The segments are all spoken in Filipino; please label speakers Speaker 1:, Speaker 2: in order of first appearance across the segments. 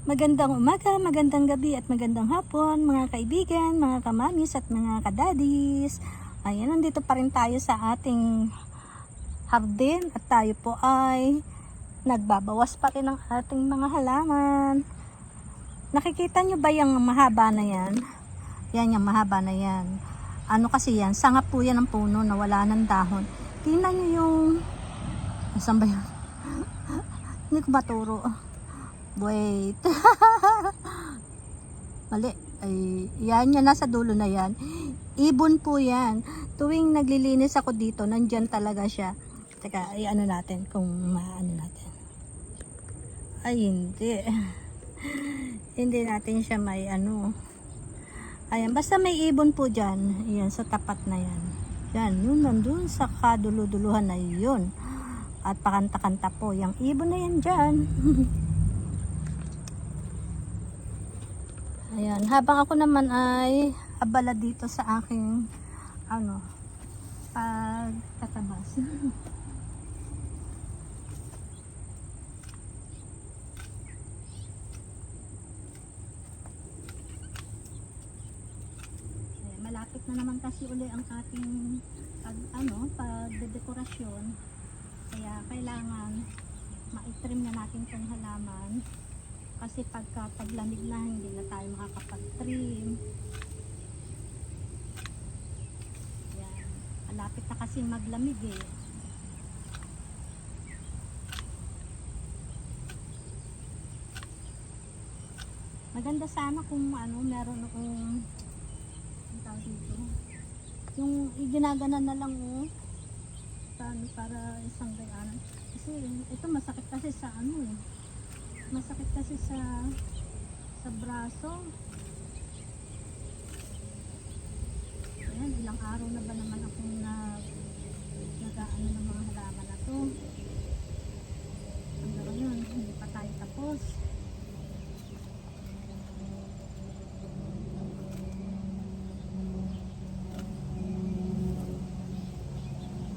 Speaker 1: Magandang umaga, magandang gabi at magandang hapon mga kaibigan, mga kamamis at mga kadadis. Ayan, nandito pa rin tayo sa ating hardin at tayo po ay nagbabawas pa rin ng ating mga halaman. Nakikita nyo ba yung mahaba na yan? Yan, yung mahaba na yan. Ano kasi yan? Sanga po yan ng puno na wala ng dahon. Tingnan nyo yung... Saan ba yan? Hindi ko maturo. Wait. Mali. Ay, yan, nasa dulo na yan. Ibon po yan. Tuwing naglilinis ako dito, nandyan talaga siya. Teka, ano natin kung maano natin. Ay, hindi. Hindi natin siya may ano. Ayan, basta may ibon po dyan. Ayan, sa tapat na yan. Yan, yun nandun sa kaduluduluhan na yun. At pakanta-kanta po. Yung ibon na yan dyan. Ayan, habang ako naman ay abala dito sa aking pagtatabas. Ayan, malapit na naman kasi uli ang ating pagdedekorasyon. Kaya kailangan ma-trim na natin itong halaman. Kasi paglamig na, hindi na tayo makakapag-trim. Yan. Malapit na kasi maglamig eh. Maganda sana kung meron akong dito. Yung ginaganan na lang para isang gayanan. Kasi ito masakit kasi sa masakit kasi sa braso. Ayan, ilang araw na ba naman akong nag-aano ng mga halaman na to. Hanggang ngayon, hindi pa tayo tapos.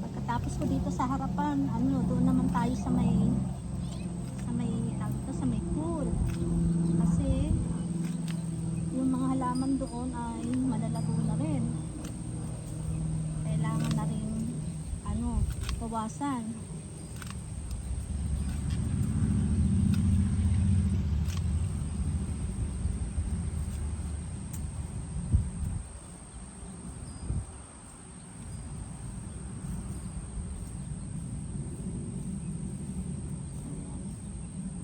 Speaker 1: Pagkatapos ko dito sa harapan, doon naman tayo sa may pool. Kasi yung mga halaman doon ay malalago na rin. Kailangan na rin bawasan.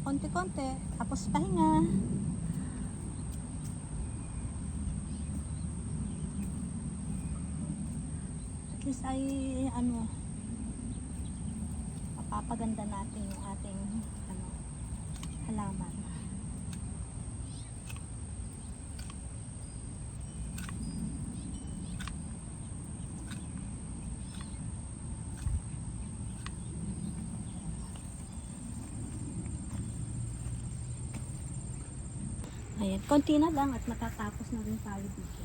Speaker 1: Konti-konti, tapos pahinga. At least ay mapapaganda natin yung ating halaman. Ayan, konti na lang at matatapos na rin tayo dito.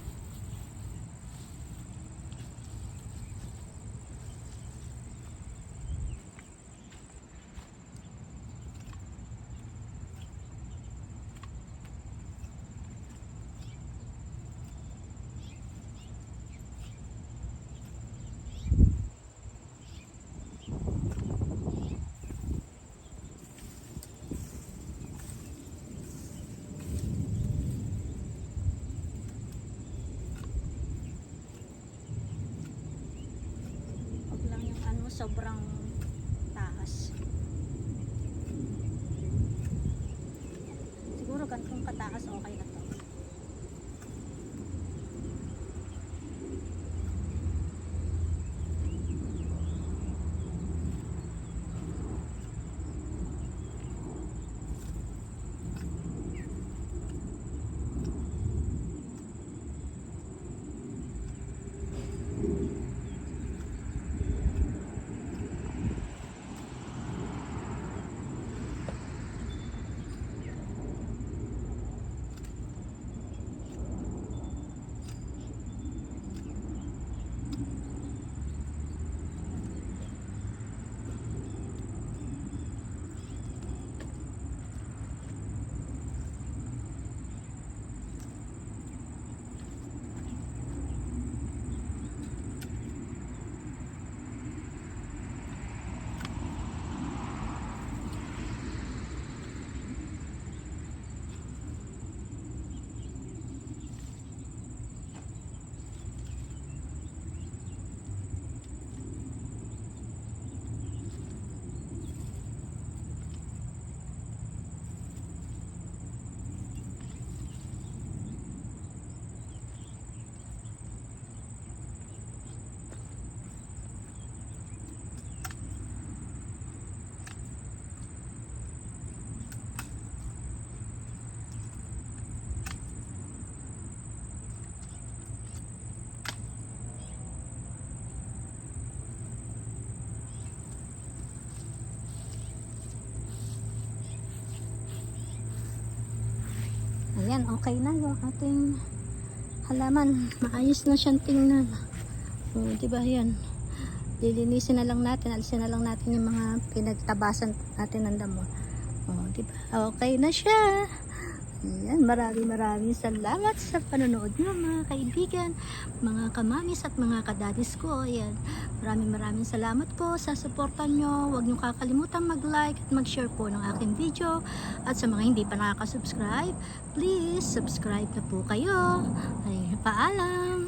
Speaker 1: Sobrang taas. Siguro ganitong kataas okay na to. Ayan, okay na yung ating halaman. Maayos na siyang tingnan. O, diba yan? Lilinisin na lang natin, alisin na lang natin yung mga pinagtabasan natin ng damo. O, diba? Okay na siya. Ayan, maraming salamat sa panonood nyo mga kaibigan, mga kamamis at mga kadadis ko. Ayan, maraming salamat po sa suporta nyo. Huwag nyo kakalimutan mag-like at mag-share po ng aking video. At sa mga hindi pa nakaka-subscribe, please subscribe na po kayo. Ay, paalam!